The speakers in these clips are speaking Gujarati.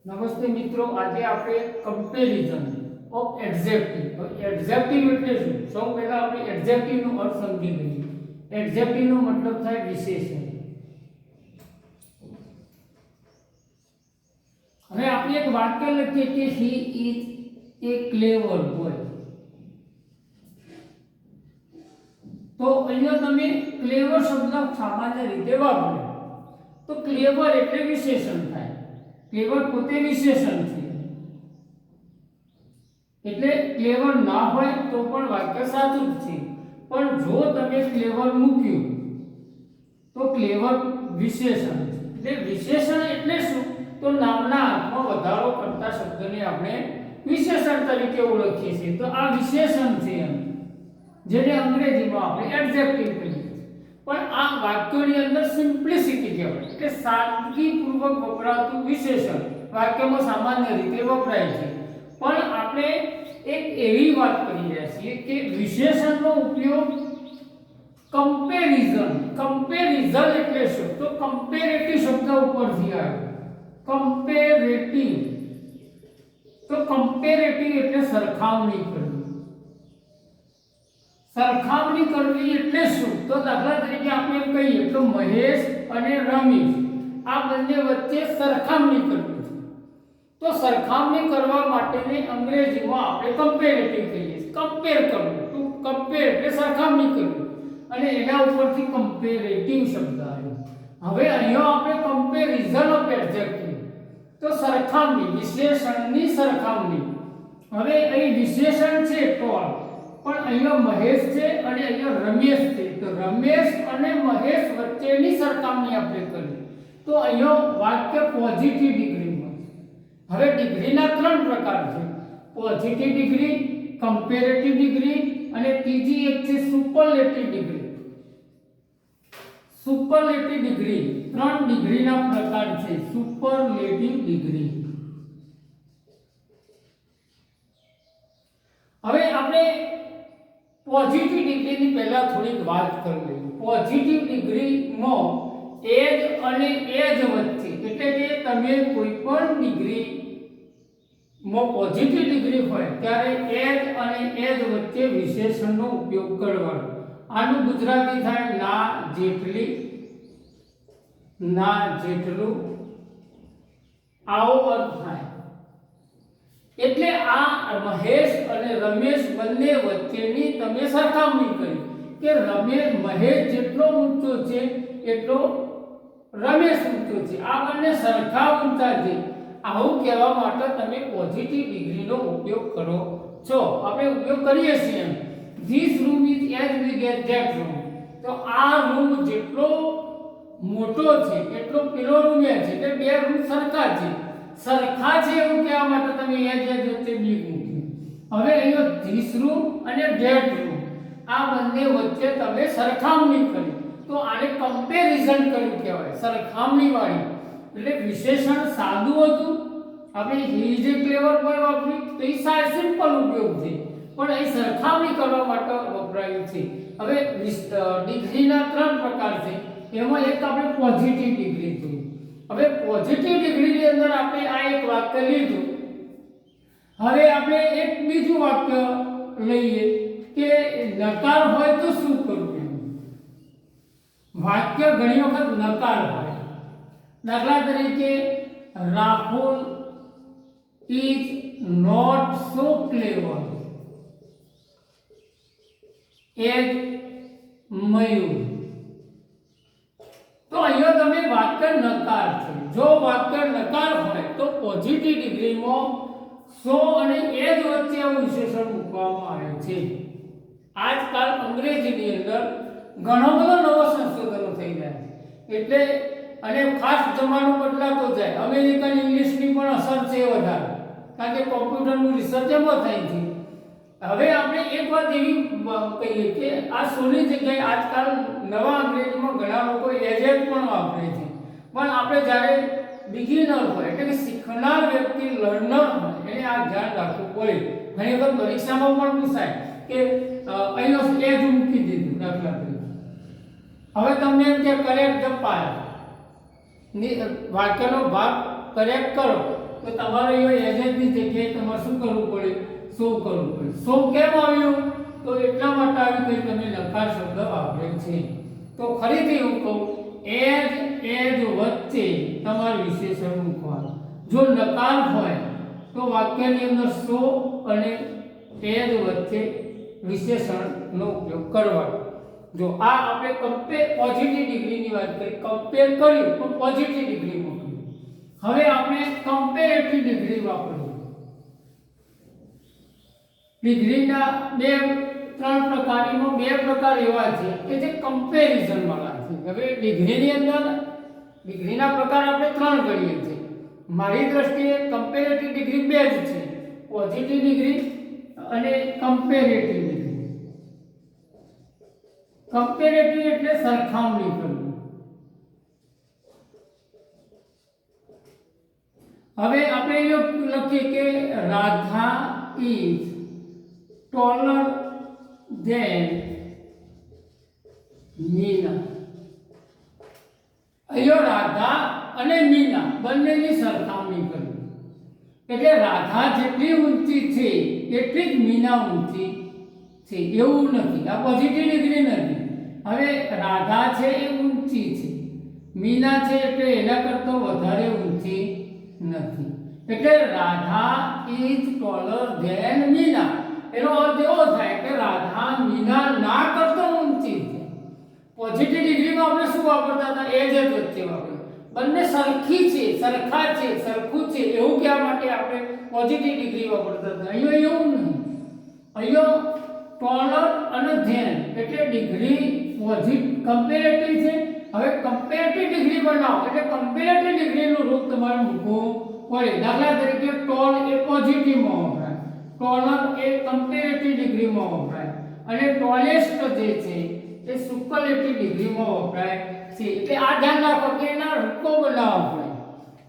નમસ્તે મિત્રો, આજે આપણે કમ્પેરિઝન ઓફ એડજેક્ટિવ. એડજેક્ટિવ એટલે શું? સૌ પહેલા આપણે એડજેક્ટિવ નો અર્થ સમજી લઈએ. એડજેક્ટિવ નો મતલબ થાય વિશેષણ. હવે આપણે એક વાક્ય લખીએ કે he is A clever boy. તો અહીંયા તમે ક્લેવર શબ્દ સામાન્ય રીતે વાપરો તો ક્લેવર એટલે વિશેષણ થાય. ક્લેવર પોતે વિશેષણ છે, એટલે ક્લેવર ના હોય તો પણ વાક્ય સાચું જ છે. પણ જો તમે ક્લેવર મૂક્યું તો ક્લેવર વિશેષણ છે. એટલે વિશેષણ એટલે શું? તો નામના અર્થમાં વધારો કરતા શબ્દને આપણે વિશેષણ તરીકે ઓળખીએ છીએ. તો આ વિશેષણ છે, જેને અંગ્રેજીમાં આપણે એડજેક્ટિવ કહીએ છીએ. પણ આ વાક્યોની અંદર સિમ્પ્લિસિટી કહેવાય, એટલે સાદગીપૂર્વક વપરાતું વિશેષણ વાક્યમાં સામાન્ય રીતે વપરાય છે. પણ આપણે એક એવી વાત કરી રહ્યા છીએ કે વિશેષણનો ઉપયોગ કમ્પેરિઝન એટલે શું? તો કમ્પેરેટિવ શબ્દ ઉપરથી આવ્યો. કમ્પેરેટિવ, તો કમ્પેરેટિવ એટલે સરખામણી કરવી. સરખામણી કરવી એટલે શું? તો દાખલા તરીકે આપણે એમ કહીએ તો મહેશ અને રમેશ આ બંને વચ્ચે સરખામણી કરવી છે. તો સરખામણી કરવા માટેને અંગ્રેજીમાં આપણે કમ્પેરેટિવ કહીએ છીએ. કમ્પેર કરવું, તો કમ્પેર એટલે સરખામણી કરવી, અને એના ઉપરથી કમ્પેરેટિવ શબ્દ આવ્યો. હવે અહીંયા આપણે કમ્પેરિઝન ઓફ એડજેક્ટિવ, તો સરખામણી, વિશેષણની સરખામણી. હવે અહીં વિશેષણ છે ટોલ, પણ અહીંયા મહેશ છે અને અહીંયા રમેશ છે. તો રમેશ અને મહેશ વચ્ચેની સરખામણી આપણે કરી તો અહીંયા વાક્ય પોઝિટિવ ડિગ્રીમાં. હવે ડિગ્રીના 3 પ્રકાર છે: પોઝિટિવ ડિગ્રી, કમ્પેરેટિવ ડિગ્રી અને ત્રીજી એક છે સુપરલેટિવ ડિગ્રી. સુપરલેટિવ ડિગ્રી 3 ડિગ્રીના પ્રકાર છે. Superlative degree. હવે આપણે પોઝિટિવ ડિગ્રીની પહેલા થોડીક વાત કરી લઈએ. પોઝિટિવ ડિગ્રીમાં એજ અને એજ વચ્ચે, એટલે કે તમે કોઈ પણ ડિગ્રીમાં પોઝિટિવ ડિગ્રી હોય ત્યારે એજ અને એજ વચ્ચે વિશેષણનો ઉપયોગ કરવાનો. આનું ગુજરાતી થાય ના જેટલી, ના જેટલું, આવો અર્થ થાય. એટલે આ મહેશ અને રમેશ બંને વચ્ચેની તમે સરખામણી કરી કે મહેશ જેટલો ઊંચો છે એટલો રમેશ ઊંચો છે. આ બંને સરખા ઊંચા છે. આવું કહેવા માટે તમે પોઝિટિવ ડિગ્રીનો ઉપયોગ કરો છો. આપણે ઉપયોગ કરીએ છીએ એમ. This room is as big as that room. તો આ રૂમ જેટલો મોટો છે એટલો પેલો રૂમ છે. એટલે બે રૂમ સરખા છે. સરખા છે એવું કહેવા માટે તમે એજ વચ્ચે બી મૂક્યું. હવે અહીંયા ધીસ રૂમ અને ધેટ રૂમ આ બંને વચ્ચે તમે સરખામણી કરી તો આને કમ્પેરિઝન કર્યું કહેવાય, સરખામણી વાળી. એટલે વિશેષણ સાદું હતું. આપણે he is A clever boy વાપર્યું તો એ સિમ્પલ ઉપયોગ છે, પણ અહીં સરખામણી કરવા માટે વપરાયું છે. હવે ડિગ્રીના 3 પ્રકાર છે. એમાં એક આપણે પોઝિટિવ ડિગ્રી જોઈ. હવે પોઝિટિવ ડિગ્રીની અંદર આપણે આ એક વાક્ય લીધું. હવે આપણે એક બીજું વાક્ય લઈએ કે નકાર હોય તો શું કરવું. વાક્ય ઘણી વખત નકાર હોય. દાખલા તરીકે Rahul is not so clever as Mayur. તો અહીંયા તમે વાક્ય નકાર છે. જો વાક્ય નકાર હોય તો પોઝિટિવ ડિગ્રીમાં સો અને એજ વચ્ચે વિશેષણ મૂકવામાં આવે છે. આજકાલ અંગ્રેજીની અંદર ઘણો બધો નવો સંશોધનો થઈ રહ્યા છે. એટલે અને ખાસ જમાનો બદલાતો જાય. અમેરિકન ઇંગ્લિશની પણ અસર છે વધારે, કારણ કે કોમ્પ્યુટરનું રિસર્ચ એમાં થાય છે. હવે આપણે એક વાત એવી કહીએ કે આ સોની જગ્યાએ આજકાલ નવા અંગ્રેજીમાં ઘણા લોકો એજ પણ વાપરે છે. પણ આપણે જ્યારે બિગિનર હોય એટલે કે શીખનાર વ્યક્તિ, લર્નર હોય, એને આ ધ્યાન રાખવું પડે. ઘણી વખત પરીક્ષામાં પણ પૂછાય કે અહીંયા એજ મૂકી દીધું દાખલા તરીકે. હવે તમને એમ કે કરેક્ટ ધ પાર્ટ વાક્યનો ભાગ કરેક્ટ કરો, તો તમારે અહીંયા એજની જગ્યાએ તમારે શું કરવું પડે? સો કરવું પડે. સો કેમ આવ્યું? તો એટલા માટે આવ્યું કે તમે નકાર શબ્દ વાપર્યો છે. તો ફરીથી હું કહું, એજ વચ્ચે તમારે વિશેષણ મૂકવાનું. જો નકાર હોય તો વાક્યની અંદર સો અને એજ વચ્ચે વિશેષણનો ઉપયોગ કરવાનો. જો આ આપણે પોઝિટિવ ડિગ્રીની વાત કરી, કમ્પેર કર્યું તો પોઝિટિવ ડિગ્રી મૂકી. હવે આપણે કમ્પેરેટિવ ડિગ્રી વાપરીએ. ડિગ્રીના ત્રણ પ્રકારમાં બે પ્રકાર એવા છે કે જે કમ્પેરિઝન વાળા છે. હવે ડિગ્રીની અંદર ડિગ્રીના પ્રકાર આપણે ત્રણ ગણીએ છીએ. મારી દ્રષ્ટિએ કમ્પેરેટિવ ડિગ્રી બે જ છે, પોઝિટિવ ડિગ્રી અને કમ્પેરેટિવ ડિગ્રી. કમ્પેરેટિવ એટલે સરખામણી કરવી. હવે આપણે એવું લખીએ કે Radha is taller than Meena. અહીંયા રાધા અને મીના બંનેની સરખામણી કરવી. એટલે રાધા જેટલી ઊંચી છે એટલી જ મીના ઊંચી છે એવું નથી. આ પોઝિટિવ ડિગ્રી નથી. હવે રાધા છે એ ઊંચી છે, મીના છે એટલે એના કરતાં વધારે ઊંચી નથી. એટલે Radha is taller than Meena. એનો અર્થ એવો થાય કે રાધા મીના ના કરતાં ઊંચી છે. પોઝિટિવ ડિગ્રીમાં આપણે શું વાપરતા હતા? એજ વચ્ચે વાપરતા. બંને સરખી છે, સરખા છે, સરખું છે એવું કહેવા માટે આપણે પોઝિટિવ ડિગ્રી વાપરતા હતા. અહીંયા એવું નહીં. અહીંયા taller અને than એટલે ડિગ્રી કમ્પેરેટિવ છે. હવે કમ્પેરેટિવ ડિગ્રી બનાવો એટલે કમ્પેરેટિવ ડિગ્રીનું રૂપ તમારે મૂકવું પડે. દાખલા તરીકે tall એ પોઝિટિવમાં વપરાય, taller એ કમ્પેરેટિવ ડિગ્રીમાં વપરાય અને tallest જે છે એ સુપરલેટિવ ડિગ્રીમાં વપરાય છે. એટલે આ ધ્યાન રાખો કે એના રૂપો બનાવવા પડે.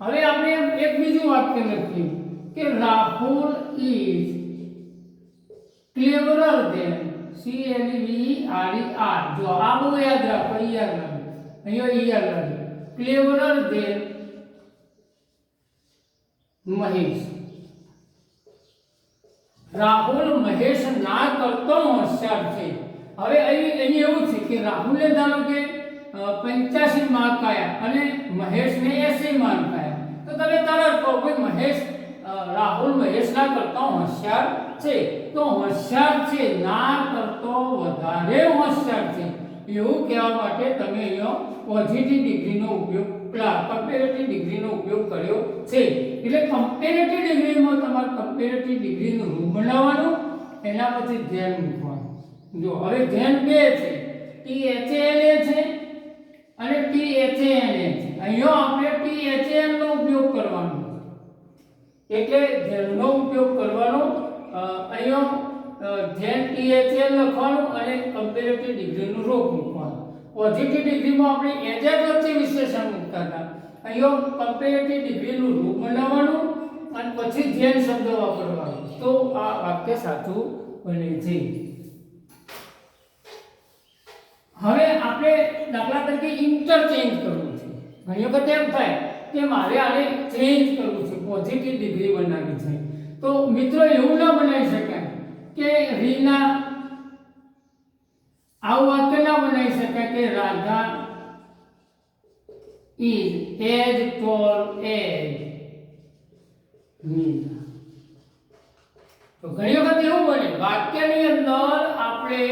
હવે આપણે એક બીજું વાક્ય લખીએ કે Rahul is cleverer than clever. જો આ બહુ યાદ રાખો, યાદ રાખો, અહીંયા યાદ રાખો. cleverer than Mahesh. રાહુલ મહેશ ના કરતો હોશિયાર છે. હવે અહીં એવું છે કે રાહુલે ધારો કે 85 માર્ક આયા અને મહેશને 80 માર્ક આયા, તો તમે તરત કહો કે રાહુલ મહેશના કરતા હોશિયાર છે. તો હોશિયાર છે ના કરતો વધારે હોશિયાર છે એવું કહેવા માટે તમે અહીંયા પોઝિટિવ ડિગ્રીનો ઉપયોગ, કમ્પેરેટિવ ડિગ્રીનો ઉપયોગ કર્યો છે. એટલે કમ્પેરેટિવ ડિગ્રીમાં તમારે કમ્પેરેટિવ ડિગ્રીનું રૂપ બનાવવાનું, એના પછી ધ્યાન મૂકવાનું. જો હવે ધ્યાન બે છે, THALA છે અને THANA છે. અહીંયા આપણે THAL નો ઉપયોગ કરવાનો, એટલે ધ્યાનનો ઉપયોગ કરવાનો. અહીંયા ધ્યાન THAL લખવાનું અને કમ્પેરેટિવ ડિગ્રીનું રૂપ મૂકવાનું. પોઝિટિવ ડિગ્રીમાં આપણે એજ વચ્ચે વિશેષણ મૂકતા હતા. અહીંયા કમ્પેરેટિવ ડિગ્રીનું રૂપ બનાવવાનું અને પછી ધ્યાન શબ્દ વાપરવાનો, તો આ વાક્ય સાચું બને છે. હવે આપણે દાખલા તરીકે ઇન્ટરચેન્જ કરવું છે. ઘણી વખત એમ થાય કે મારે આને ચેન્જ કરવું છે, પોઝિટિવ ડિગ્રી બનાવવી છે. તો મિત્રો એવું ના બનાવી શકાય કે રીના, આવું વાક્ય ના બનાવી શકાય કે Radha is as tall as Meena. તો ઘણી વખત એવું બને વાક્યની અંદર આપણે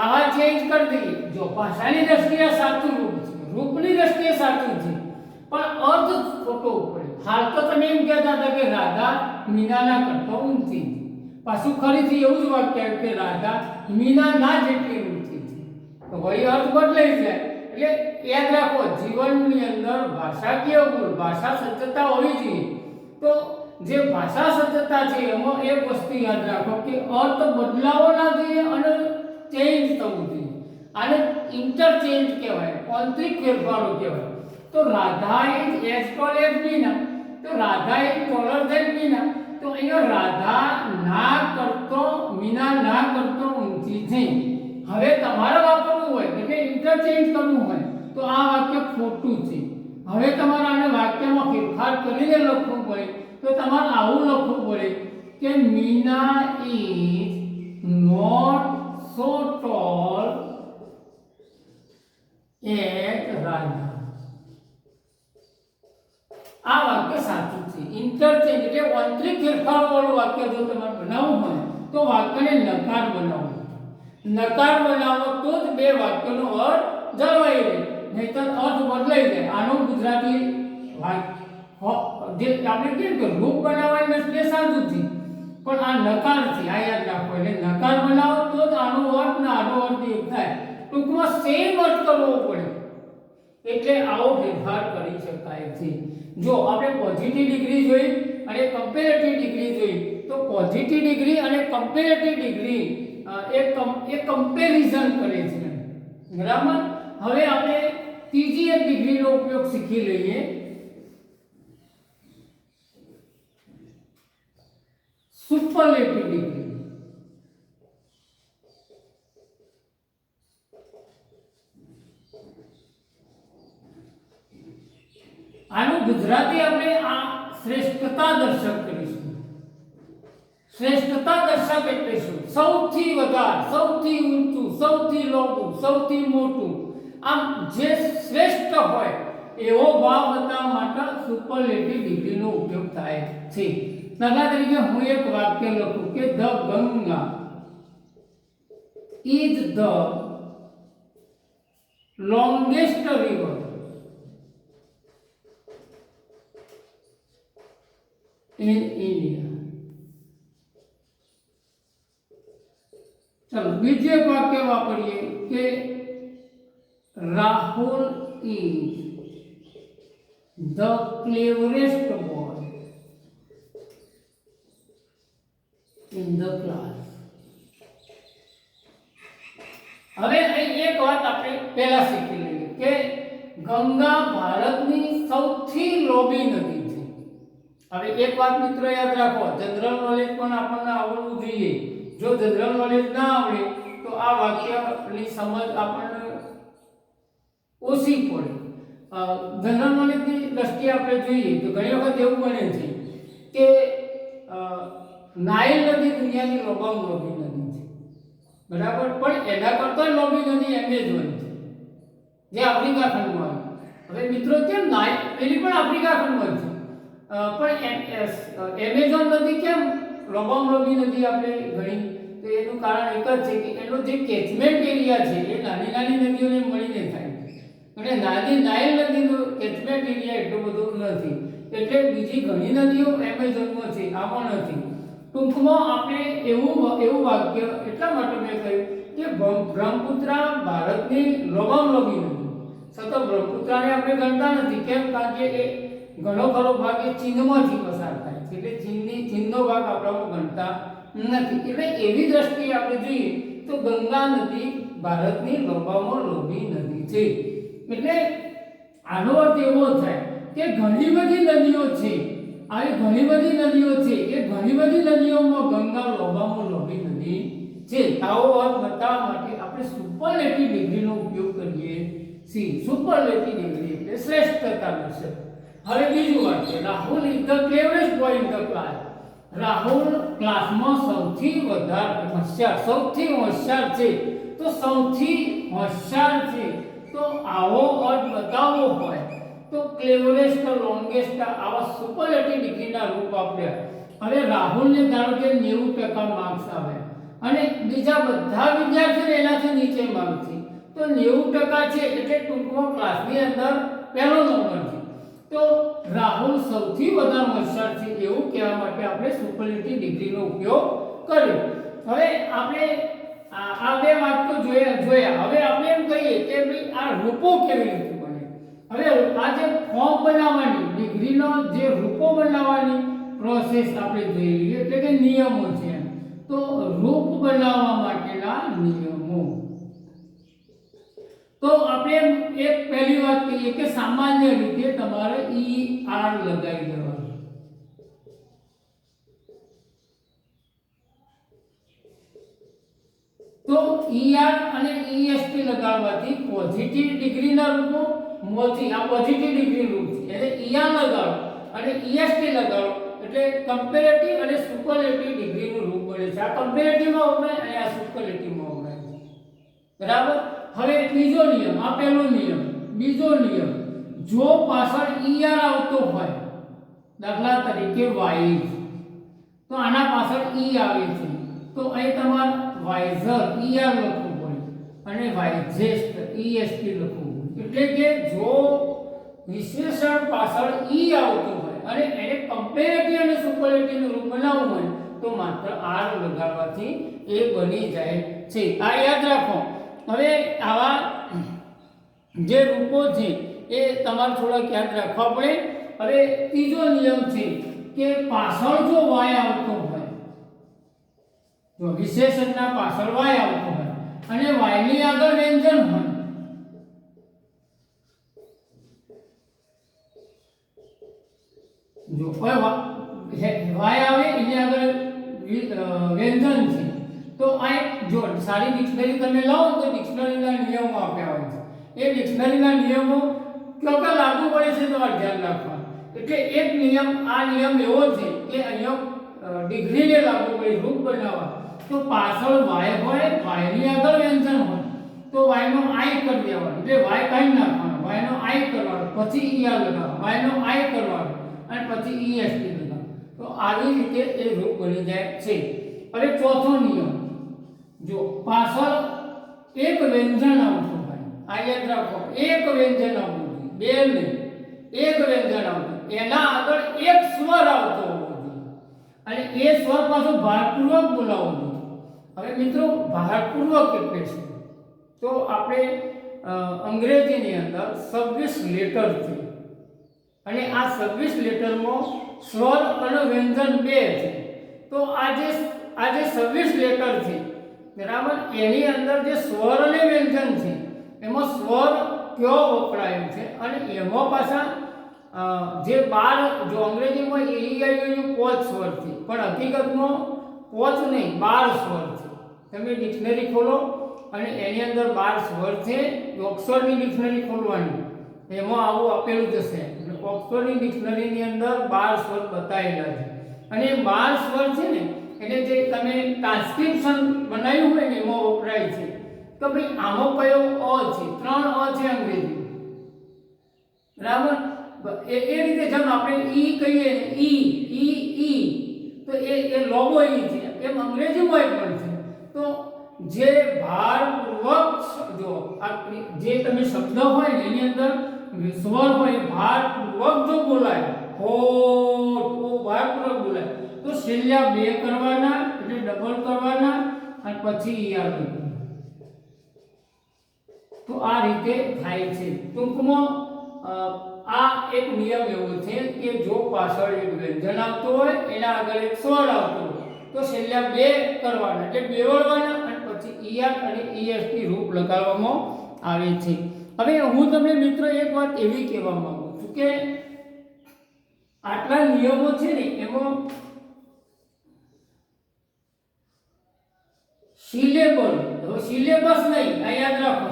આવા ચેન્જ કરી દઈએ. જો ભાષાની દ્રષ્ટિએ સાચું રૂપ છે, રૂપની દ્રષ્ટિએ સાચું છે, પણ અર્થ ખોટો પડે. હાલ તો તમે એમ કહેતા હતા કે રાધા મીનાના કરતા ઊંચી છે, પાછું ફરીથી એવું જ વાક્ય આવ્યું કે રાધા મીનાના જેટલી ઊંચી છે, તો વળી અર્થ બદલાઈ જાય. એટલે યાદ રાખો, જીવનની અંદર ભાષાકીય ગુણ, ભાષા સજ્જતા હોવી જોઈએ. તો જે ભાષા સજ્જતા છે એમાં એક વસ્તુ યાદ રાખો કે અર્થ બદલાવો ના જોઈએ અને ચેન્જ થવું જોઈએ. આને ઇન્ટરચેન્જ કહેવાય, આંતરિક ફેરફારો કહેવાય. તો Radha is as tall as Meena, તો Radha is taller than Meena. તો અહીંયા રાધા ના કરતો, મીના ના કરતો ઊંચી છે. હવે તમારે વાપરવું હોય એટલે ઇન્ટરચેન્જ કરવું હોય તો આ વાક્ય ખોટું છે. હવે તમારે આને વાક્યમાં ફેરફાર કરીને કરીને લખવું પડે તો તમારે આવું લખવું પડે કે Meena is not so tall at Raja. આ વાક્ય સાચું છે. ઇન્ટરચેન્જ એટલે આંતરિક ફેરફારોવાળું વાક્ય જો તમારે બનાવવું હોય તો વાક્યને નકાર બનાવો. નકાર બનાવો તો જ બે વાક્યનો અર્થ જળવાઈ રહે, નહીંતર અર્થ બદલાઈ જાય. આનો ગુજરાતી જે આપણે કેમ કે રૂપ બનાવવાની દ્રષ્ટિએ સાચું છે, પણ આ નકાર છે, આ યાદ રાખો. એટલે નકાર બનાવો તો જ આનો અર્થ ને આનો અર્થ એક થાય. ટૂંકમાં સેમ અર્થ કરવો પડે, એટલે આવો ફેરફાર કરી શકાય છે. જો આપણે પોઝિટિવ ડિગ્રી જોઈ અને કમ્પેરેટિવ ડિગ્રી જોઈ, તો પોઝિટિવ ડિગ્રી અને કમ્પેરેટિવ ડિગ્રી એ કમ્પેરિઝન કરે છે, બરાબર. હવે આપણે ત્રીજી એક ડિગ્રીનો ઉપયોગ શીખી લઈએ, સુપરલેટિવ ડિગ્રી. આનું ગુજરાતી આપણે આ શ્રેષ્ઠતા દર્શક કરીશું. શ્રેષ્ઠતા દર્શક એટલે શું? સૌથી વધારે, સૌથી ઊંચું, સૌથી લોબું, સૌથી મોટું, આમ જે શ્રેષ્ઠ હોય એવો ભાવ બતાવવા માટે સુપરલેટિવ ડિગ્રીનો ઉપયોગ થાય છે. દાખલા તરીકે હું એક વાક્ય લખું કે the Ganga is the longest river in India. चलो बीजे वाक्य वापरिए कि Rahul is the cleverest boy in the class. હવે એક વાત આપણે પહેલા શીખી લઈએ કે ગંગા ભારતની સૌથી લોભી નદી છે. હવે એક વાત મિત્રો યાદ રાખો, જનરલ નોલેજ પણ આપણને આવડવું જોઈએ. જો જનરલ નોલેજ ના આવડે તો આ વાક્યની સમજ આપણને ઓછી પડે. જનરલ નોલેજની દ્રષ્ટિએ આપણે જોઈએ તો ઘણી વખત એવું બને છે કે નાઇલ નદી દુનિયાની લોભામાં લોભી નદી છે, બરાબર, પણ એના કરતાં લોભી નદી એમેઝોન છે, જે આફ્રિકા ખંડમાં આવે. હવે મિત્રો કેમ નાઇલ પેલી પણ આફ્રિકા ખંડમાં છે, પણ એમેઝોન નદી કેમ લોભામલોભી નદી આપણે ગણી? તો એનું કારણ એક જ છે કે એનો જે કેચમેન્ટ એરિયા છે એ નાની નાની નદીઓને મળીને થાય, અને નાની નાઇલ નદીનો કેચમેન્ટ એરિયા એટલો બધો નથી, એટલે બીજી ઘણી નદીઓ એમેઝોનમાં છે, આમાં નથી. ટૂંકમાં આપણે એવું વાક્ય એટલા માટે મેં કહ્યું કે બ્રહ્મપુત્રા ભારતની લોભામલોભી નદી. સતત બ્રહ્મપુત્રાને આપણે ગણતા નથી, કેમ? કારણ કે એ ઘણો ખરો ભાગ એ ચીનમાંથી પસાર થાય છે, એટલે ચીનનો ભાગ આપણામાં ગણતા નથી. એટલે એવી દ્રષ્ટિએ આપણે જોઈએ તો ગંગા નદી ભારતની લોભામાં લોભી નદી છે. એટલે આનો અર્થ એવો થાય કે ઘણી બધી નદીઓ છે, આવી ઘણી બધી નદીઓ છે, એ ઘણી બધી નદીઓમાં ગંગા લોભામાં લોભી નદી છે. આવો અર્થ બતાવવા માટે આપણે સુપરલેટિવ ડિગ્રીનો ઉપયોગ કરીએ છીએ. સુપરલેટિવ ડિગ્રી એટલે શ્રેષ્ઠતા દર્શક. હવે બીજું વાક્ય, Rahul is the cleverest boy in the class. Rahul ક્લાસમાં સૌથી વધારે હોશિયાર, સૌથી હોશિયાર છે. તો સૌથી હોશિયાર છે, તો આવો અર્થ બતાવવો હોય તો ક્લેવરેસ્ટ, લોંગેસ્ટ આવા સુપરલેટિવ ડિગ્રીના રૂપ આપ્યા. હવે રાહુલને ધારો કે 90% માર્ક્સ આવે અને બીજા બધા વિદ્યાર્થીઓને એનાથી નીચે માર્ક્સ છે, તો 90% છે એટલે ટૂંકમાં ક્લાસની અંદર પહેલો નંબર છે. તો રાહુલ સૌથી વધારે હોશિયાર છે એવું કહેવા માટે આપણે સુપરલેટિવ ડિગ્રીનો ઉપયોગ કર્યો. હવે આપણે આ બે વાક્યો જોયા. હવે આપણે એમ કહીએ કે ભાઈ આ રૂપો કેવી રીતે બને. હવે આ જે ફોર્મ બનાવવાની ડિગ્રીનો જે રૂપો બનાવવાની પ્રોસેસ આપણે જોઈ લઈએ, એટલે કે નિયમો છે. તો રૂપ બનાવવા માટેના નિયમો, તો આપણે એક પહેલી વાત કહીએ કે સામાન્ય રીતે તમારે ER લગાવી દેવાનું. તો ER અને EST લગાવવાથી પોઝિટિવ ડિગ્રીના રૂપો મોથી આ પોઝિટિવ ડિગ્રી રૂપ છે, એટલે ER લગાવો અને EST લગાડો એટલે કમ્પેરેટિવ અને સુપરલેટિવ ડિગ્રીનું રૂપ બને છે. આ કમ્પેરેટિવમાં વપરાય અને આ સુપરલેટિવમાં વપરાય છે. બરાબર. હવે બીજો નિયમ, આ પહેલો નિયમ. બીજો નિયમ, જો પાછળ ER આવતો હોય, દાખલા તરીકે વાઇઝ, તો આના પાછળ E આવે છે, તો અહીં તમારે વાઇઝર ER લખવું પડે અને વાઇઝેસ્ટ EST લખવું પડે. એટલે કે જો વિશેષણ પાછળ E આવતું હોય અને એને કમ્પેરેટિવ અને સુપરલેટિવનું રૂપ બનાવવું હોય તો માત્ર R લગાડવાથી એ બની જાય છે. આ યાદ રાખો. હવે આવા જે રૂપો છે એ તમારે થોડાક યાદ રાખવા પડે. હવે ત્રીજો નિયમ છે કે પાછળ જો y આવતો હોય, જો વિશેષણના પાછળ y આવતો હોય અને y ની આગળ વ્યંજન હોય, જો y આવે એની આગળ વ્યંજન છે, તો આ જો સારી ડિક્શનરી તમે લાવો તો ડિક્શનરીના નિયમો આપ્યા હોય છે. એ ડિક્શનરીના નિયમો કયા લાગુ પડે છે તમારે ધ્યાન રાખવાનું. એટલે એક નિયમ, આ નિયમ એવો છે કે અહીંયા ડિગ્રીને લાગુ પડે રૂપ બનાવવા. તો પાછળ y હોય, y ની આગળ વ્યંજન હોય, તો y નો i કરી દેવાનો, એટલે y કાઢી નાખવાનો, y નો i કરવાનો, પછી er લગાવવાનો, y નો i કરવાનો અને પછી est લગાવવાનો. તો આવી રીતે એ રૂપ બની જાય છે. હવે ચોથો નિયમ, જો પાછળ એક વ્યંજન આવતું હોય, આ યાદ રાખો, એક વ્યંજન આવતું હોય, બે નહીં, એક વ્યંજન આવતું, એના આગળ એક સ્વર આવતો હોવો જોઈએ અને એ સ્વર પાછો ભારપૂર્વક બોલાવવો જોઈએ. હવે મિત્રો ભારપૂર્વક એટલે શું? તો આપણે અંગ્રેજીની અંદર 26 લેટર છે અને આ 26 લેટરમાં સ્વર અને વ્યંજન બે છે. તો આ જે 26 લેટર છે, બરાબર, એની અંદર જે સ્વર અને વ્યંજન છે એમાં સ્વર કયો વપરાયો છે અને એમાં પાછા જે 12, જો અંગ્રેજીમાં EIOU 5 સ્વર છે પણ હકીકતમાં 5 નહીં 12 સ્વર છે. તમે ડિક્શનરી ખોલો અને એની અંદર 12 સ્વર છે. ઓક્સફર્ડની ડિક્શનરી ખોલવાની, એમાં આવું આપેલું જશે. ઓક્સફર્ડની ડિક્શનરીની અંદર 12 સ્વર બતાવેલા છે અને એ 12 સ્વર છે ને એટલે જે તમે ટ્રાન્સક્રિપ્શન બનાવ્યું હોય ને એમાં વપરાય છે. તો ભાઈ આમાં કયો અ છે? 3 અ છે અંગ્રેજી, બરાબર. એ રીતે જેમ આપણે ઈ કહીએ ને, ઈ તો એ લોગો ઈ છે, એમ અંગ્રેજીમાં પણ છે. તો જે ભારપૂર્વક, જો જે તમે શબ્દ હોય ને એની અંદર સ્વર હોય, ભારપૂર્વક જો બોલાય, હો ભારપૂર્વક બોલાય તો છેલ્લા બે કરવાના, એટલે ડબલ કરવાના અને પછી ઈ આવે. તો આ રીતે થાય છે. ટૂંકમાં આ એક નિયમ એવો છે કે જો પાછળ એક વ્યંજન આવતું હોય, એના આગળ એક સ્વર આવતો હોય તો છેલ્લા બે કરવાના, એટલે બેવડવાના અને પછી ER અને EST રૂપ લગાડવામાં આવે છે. હવે હું તમને મિત્રો એક વાત એવી કહેવા માંગુ છું કે આટલા નિયમો છે ને એમાં સિલેબલ, સિલેબસ નહીં, આ યાદ રાખો,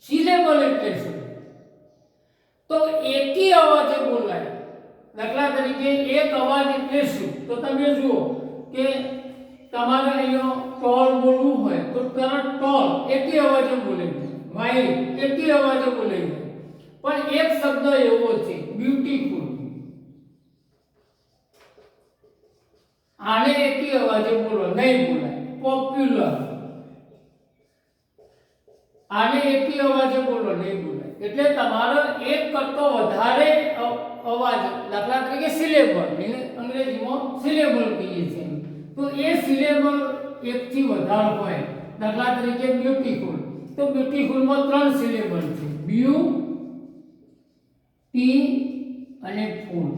સિલેબલ એટલે શું? તો એકી અવાજે બોલાય. દાખલા તરીકે એક અવાજ એટલે શું? તો તમે જુઓ કે તમારે અહીંયા ટોલ બોલવું હોય તો તરત ટોલ એકી અવાજે બોલે, વાઇડ એકી અવાજે બોલે. પણ એક શબ્દ એવો છે બ્યુટીફુલ, આને એકી અવાજે બોલો નહીં બોલાય. પોપ્યુલર, આને એકી અવાજે બોલો નહીં બોલાય. એટલે તમારો એક કરતો વધારે અવાજ, દાખલા તરીકે સિલેબલ, એને અંગ્રેજીમાં સિલેબલ કહીએ છીએ, તો એ સિલેબલ એકથી વધારે હોય. દાખલા તરીકે બ્યુટીફુલ, તો બ્યુટીફુલમાં 3 સિલેબલ છે, બ્યુ, ટી અને ફૂલ.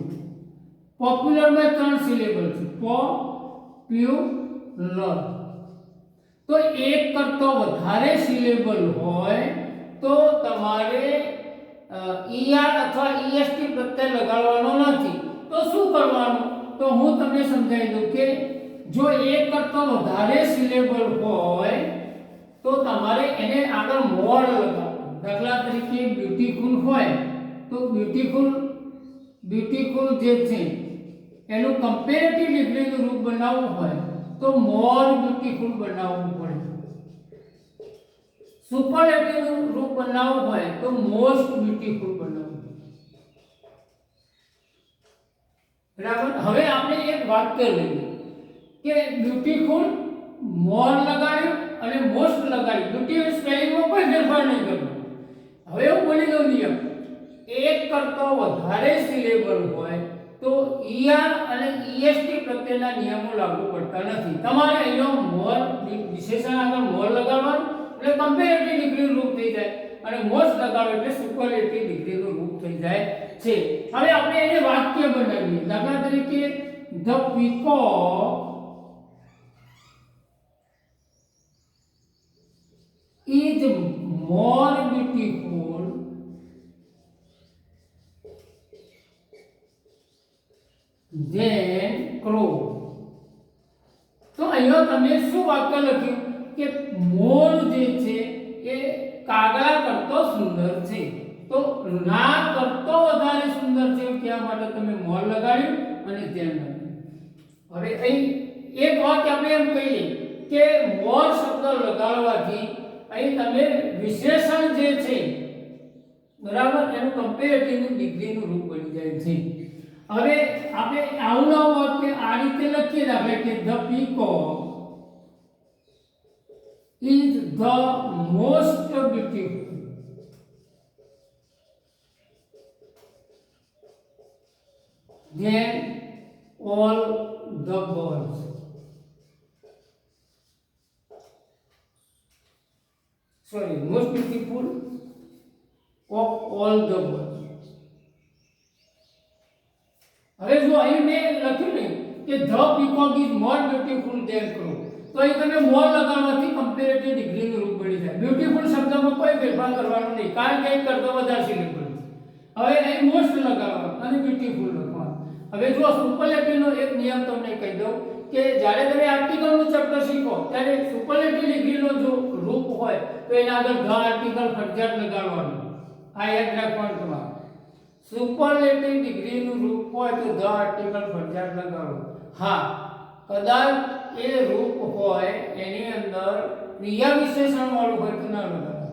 પોપ્યુલરમાં 3 સિલેબલ છે, પોપ્યુલર. તો એક કરતો વધારે સિલેબલ હોય તો તમારે ER અથવા EST પ્રત્યય લગાડવાનો નથી. તો શું કરવાનું? તો હું તમને સમજાવી દઉં કે જો એક કરતો વધારે સિલેબલ હોય તો તમારે એને આગળ મોડ લગાવવાનું. દાખલા તરીકે બ્યુટીફુલ હોય તો બ્યુટીફુલ બ્યુટીફુલ જે છે એનું કમ્પેરેટિવ ડિગ્રીનું રૂપ બનાવવું હોય તો મોર બ્યુટીફુલ બનાવવું પડે. સુપરલેટિવનું રૂપ બનાવવું હોય તો મોસ્ટ બ્યુટીફુલ બનાવવું. બરાબર. હવે આપણે એક વાક્ય લઈએ કે બ્યુટીફુલ મોર લગાડ્યું અને મોસ્ટ લગાડ્યું. બ્યુટી સ્પેલિંગમાં કોઈ ફેરફાર નહીં કરવો. હવે એવું બોલી દો નિયમ, એક કરતો વધારે સિલેબલ હોય તો ઈઆર અને ઈએસટી પ્રત્યેના નિયમો લાગુ પડતા નથી. તમારે અહીંયા મોર વિશેષણ આગળ મોર લગાડવાનું એટલે કમ્પેરેટિવ ડિગ્રીનું રૂપ થઈ જાય અને મોસ્ટ લગાડો એટલે સુપરલેટિવ ડિગ્રીનું રૂપ થઈ જાય છે. હવે આપણે એને વાક્ય બનાવીએ. દાખલા તરીકે the peacock is more beautiful than crow. તો અહીંયા તમે શું વાક્ય લખ્યું કે મોર જે છે એ કાગડા કરતો સુંદર છે. તો ના કરતો વધારે સુંદર છે કહેવા માટે તમે મોર લગાડ્યું અને ધ્યાન રાખ્યું. હવે અહીં એક વાક્ય આપણે એમ કહીએ કે મોર શબ્દ લગાડવાથી અહીં તમે વિશેષણ જે છે બરાબર એનું કમ્પેરેટિવ ડિગ્રીનું રૂપ બની જાય છે. હવે આપણે આવું ના વાક્ય આ રીતે લખીએ દાખલા કે the peacock is the most beautiful than all the birds. Sorry, most beautiful of all the birds. હવે જો અહીં મેં લખ્યું ને કે the peacock is more beautiful than crow, તો અહીં તમે મોર લગાડવાથી કમ્પેરેટિવ ડિગ્રીનું રૂપ બની જાય. બ્યુટીફુલ શબ્દમાં કોઈ ફેરફાર કરવાનો નહીં કારણ કે એક કરતો વધારે સિલેબલ છે. હવે અહીં મોસ્ટ લગાડવાનું અને બ્યુટીફુલ લખવાનું. હવે જો સુપરલેટિવનો એક નિયમ તમને કહી દઉં કે જ્યારે તમે આર્ટિકલનું ચેપ્ટર શીખો ત્યારે સુપરલેટિવ ડિગ્રીનો જો રૂપ હોય તો એના આગળ ધ આર્ટિકલ ફરજિયાત લગાડવાનું. આ યાદ રાખવાનું તમારે. સુપરલેટિવ ડિગ્રીનું રૂપ હોય તો ધ આર્ટિકલ ફરજિયાત લગાડો. હા, કદાચ એ રૂપ હોય એની અંદર ક્રિયા વિશેષણ વાળું હોય તો ના લગાડો.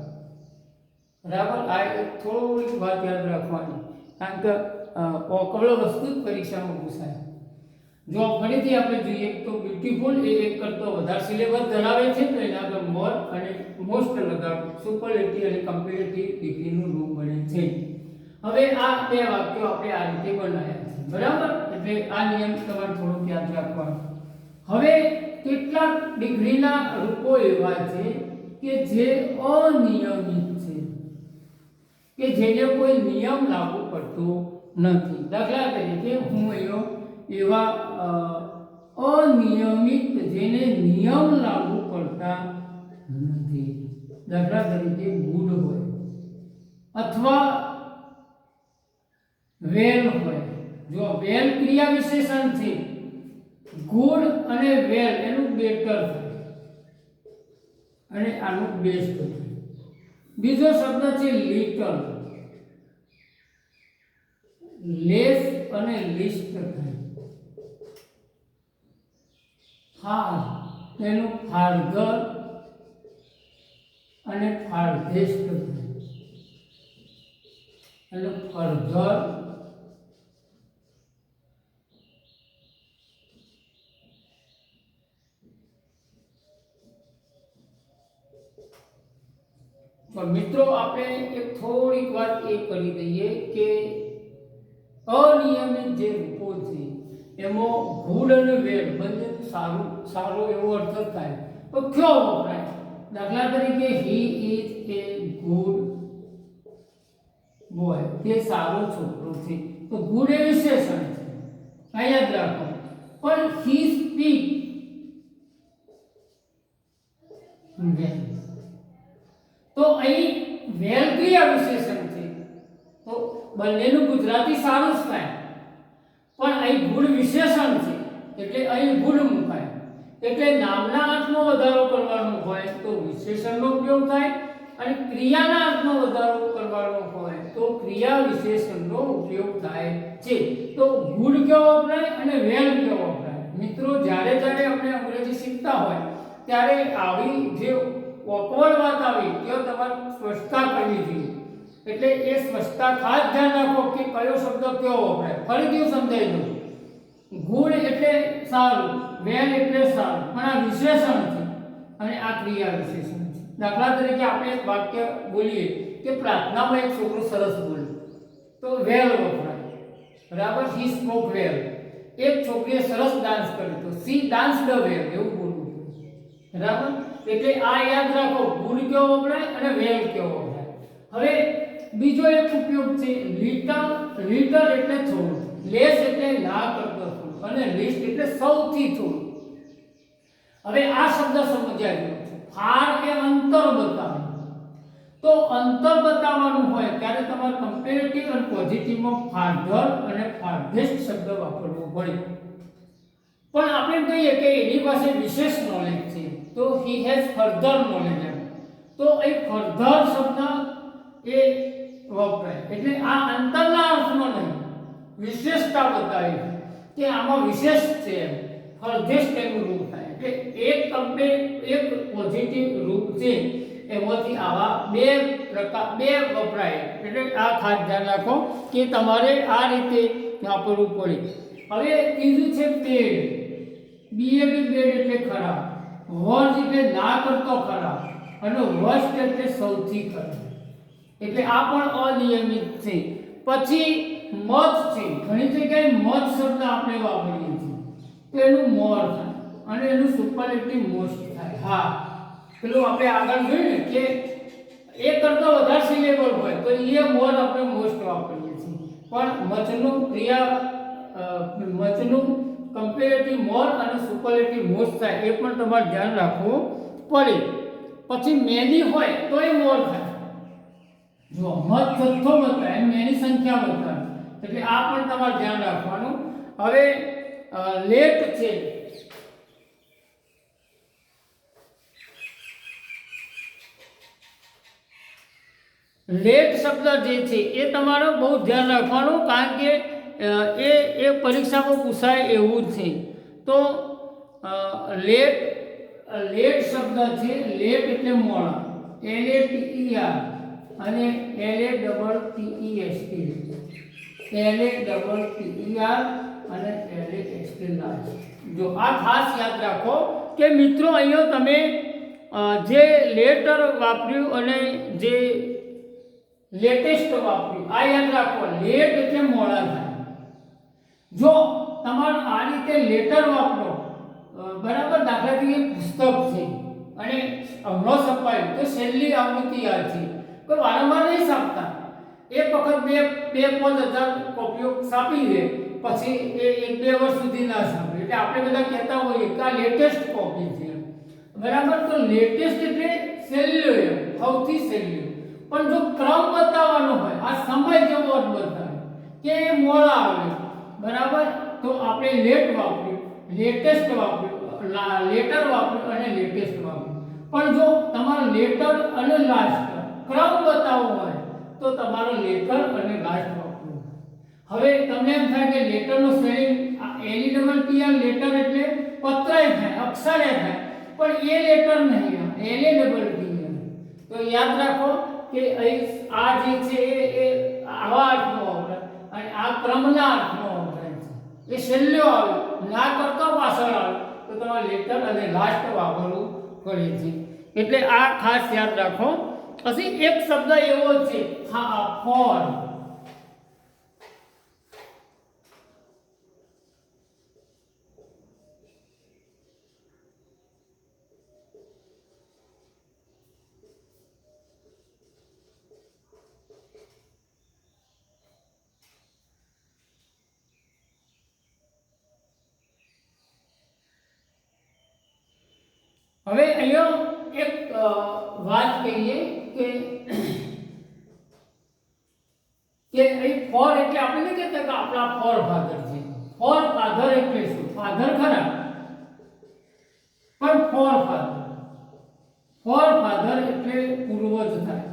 બરાબર. આ થોડીક વાત યાદ રાખવાની કારણ કે ઓકળો વસ્તુ જ પરીક્ષામાં પૂછાય. જો ફરીથી આપણે જોઈએ તો બ્યુટીફુલ એ એક કરતો વધારે સિલેબસ ધરાવે છે તો એના આગળ મોર અને મોસ્ટ લગાડો. સુપરલેટિવ અને કમ્પેરેટિવ ડિગ્રીનું રૂપ બને છે. હવે આ બે વાક્યો આપણે આ રીતે બનાવ્યા છે. બરાબર. એટલે આ નિયમ તમારે થોડુંક યાદ રાખવાનો. હવે કેટલાક ડિગ્રીના રૂપો એવા છે કે જે અનિયમિત છે કે જેને કોઈ નિયમ લાગુ પડતો નથી. દાખલા તરીકે હું અહીંયા એવા અનિયમિત જેને નિયમ લાગુ પડતા નથી. દાખલા તરીકે ગુડ હોય અથવા વેલ હોય. જો વેલ ક્રિયા વિશેષણ છે, ગુડ અને વેલ એનું બેટર થાય અને આનું બેસ્ટ થાય. બીજો શબ્દ છે લિટલ, લેસ અને લિસ્ટ થાય. ફાર એનું ફાર્ધર અને ફાર્ધેસ્ટ થાય અને ફર્ધર તો મિત્રો આપણે એક થોડીક વાત એ કરી દઈએ કે અનિયમિત જે રૂપો છે એમાં ગુડ અને વેલ બંને સારો એવો અર્થ થાય તો કયો વપરાય. દાખલા તરીકે he is A good boy, તે સારો છોકરો છે. તો ગુડ એ વિશેષણ છે, આ યાદ રાખો. પણ હી સ્પીક વેલ, તો અહીં વેલ ક્રિયા વિશેષણ છે તો બંનેનું ગુજરાતી સારું જ થાય. પણ અહીં ગુડ વિશેષણ છે એટલે અહીં ગુડ મુકાય. એટલે નામના અર્થમાં વધારો કરવાનો હોય તો વિશેષણનો ઉપયોગ થાય અને ક્રિયાના અર્થમાં વધારો કરવાનો હોય તો ક્રિયા વિશેષણનો ઉપયોગ થાય છે. તો ગુડ કેવો વપરાય અને વેલ કેવો વપરાય? મિત્રો, જ્યારે જ્યારે આપણે અંગ્રેજી શીખતા હોય ત્યારે આવી જે ઓકવર્ડ વાત આવી ત્યાં તમારે સ્પષ્ટતા કરવી જોઈએ. એટલે એ સ્પષ્ટતા ખાસ ધ્યાન રાખો કે કયો શબ્દ કેવો વપરાય. ફરીથી સમજાવી દઉં. ગુડ એટલે સારું, વેલ એટલે સારું, પણ આ વિશેષણ છે અને આ ક્રિયા વિશેષણ છે. દાખલા તરીકે આપણે એક વાક્ય બોલીએ કે પ્રાર્થનામાં એક છોકરો સરસ બોલ્યો તો વેલ વપરાય, બરાબર. હી સ્પોક વેલ. એક છોકરીએ સરસ ડાન્સ કર્યો તો સી ડાન્સ્ડ વેલ, એવું બોલવું, બરાબર. એટલે આ યાદ રાખો, ગુડ કેવો વપરાય અને વેલ કેવો વપરાય. હવે બીજો એક ઉપયોગ છે લિટલ. લિટલ એટલે થોડું, લેસ એટલે ના કરતો થોડું, અને લીસ્ટ એટલે સૌથી થોડું. હવે આ શબ્દ સમજાય ગયો. ફાર એ અંતર બતાવે. તો અંતર બતાવવાનું હોય ત્યારે તમારે કમ્પેરેટિવ અને પોઝિટિવમાં ફાધર અને ફાધેસ્ટ શબ્દ વાપરવો પડે. પણ આપણે કહીએ કે એની પાસે વિશેષ નોલેજ છે તો હી હેઝ ફર્ધર નોલેજ. તો એ ફર્ધર શબ્દ એ વપરાય. એટલે આ અંતરના અર્થમાં નહીં, વિશેષતા બતાવી કે આમાં વિશેષ છે, ફર્ધેસ્ટ એનું રૂપ થાય. એટલે એક પોઝિટિવ રૂપ છે એમાંથી આવા બે વપરાય. એટલે આ ખાસ ધ્યાન રાખો કે તમારે આ રીતે વાપરવું પડે. હવે ત્રીજું છે બેડ. બેડ એટલે ખરાબ, વર્જ એટલે ના કરતો ખરાબ, અને વર્સ્ટ એટલે સૌથી ખરાબ. એટલે આ પણ અનિયમિત છે. પછી મચ છે. ઘણી જગ્યાએ મચ શબ્દ આપણે વાપરીએ છીએ તો એનું મોર થાય અને એનું સુપરલેટિવ મોસ્ટ થાય. હા, પેલું આપણે આગળ જોયું ને કે એક કરતા વધારે સિલેબલ હોય તો એ મોર આપણે મોસ્ટ વાપરીએ છીએ. પણ મચનું કમ્પેરેટિવ મોર અને સુપરલેટિવ મોસ્ટ થાય, એ પણ તમારે ધ્યાન રાખવું પડે. પછી મેની હોય તો એ મોર થાય. જો મત જથ્થો બતાવે મેની સંખ્યા બતાવે, એટલે આ પણ તમારે ધ્યાન રાખવાનું. હવે લેટ છે. લેટ શબ્દ જે છે એ તમારે બહુ ધ્યાન રાખવાનું, કારણ કે એ પરીક્ષામાં પૂછાય એવું છે. તો લેટ શબ્દ છે. લેટ એટલે મોડા, LATER અને LATTEST. LATTER અને LAST. જો આ ખાસ યાદ રાખો કે મિત્રો અહીંયા તમે જે લેટર વાપર્યું અને જે લેટેસ્ટ વાપર્યું, આ યાદ રાખો. લેટ એટલે મોડા થાય. જો તમારે આ રીતે લેટર વાપરો, બરાબર. દાખલા તરીકે પુસ્તક છે અને હમણાં છપાયું તો છેલ્લી આવૃત્તિ આ છે, કોઈ વારંવાર નહીં છાપતા. એક વખત બે 5,000 કોપીઓ છાપી દે, પછી એ 1-2 વર્ષ સુધી ના છાપે. એટલે આપણે બધા કહેતા હોઈએ કે આ લેટેસ્ટ કોપી છે, બરાબર. તો લેટેસ્ટ એટલે છેલ્લું, સૌથી છેલ્લું. પણ જો ક્રમ બતાવવાનો હોય, આ સમય જેવો અર્થ બતાવે કે મોડા આવે, બરાબર, તો આપણે લેટ વાપર્યું, લેટેસ્ટ વાપર્યું, લેટર વાપર્યું અને લેટેસ્ટ વાપર્યું. પણ જો તમારે લેટર અને લાસ્ટ ક્રમ બતાવવો હોય તો તમારો લેટર અને લાસ્ટ વાપરવું. હવે તમને એમ થાય કે લેટરનો સ્પેલિંગ LETTER, લેટર એટલે પત્રય થાય, અક્ષરે થાય, પણ એ લેટર નહીં, LATTER. તો યાદ રાખો કે આ જે છે એ આવા અર્થમાં વપરાય અને આ ક્રમના અર્થમાં વપરાય છે. એ છેલ્લો આવે, ના કરતો પાછળ આવે તો તમારે લેટર અને લાસ્ટ વાપરવું પડે છે. એટલે આ ખાસ યાદ રાખો. પછી એક શબ્દ એવો છે ફોર. હવે અહીંયા એક વાત કહીએ કે ફોર એટલે આપણે નહીં કહેતા કે આપણા ફોર ફાધર છે. ફોર ફાધર એટલે શું? ફાધર ખરા, પણ ફોર ફાધર. ફોરફાધર એટલે પૂર્વજ થાય.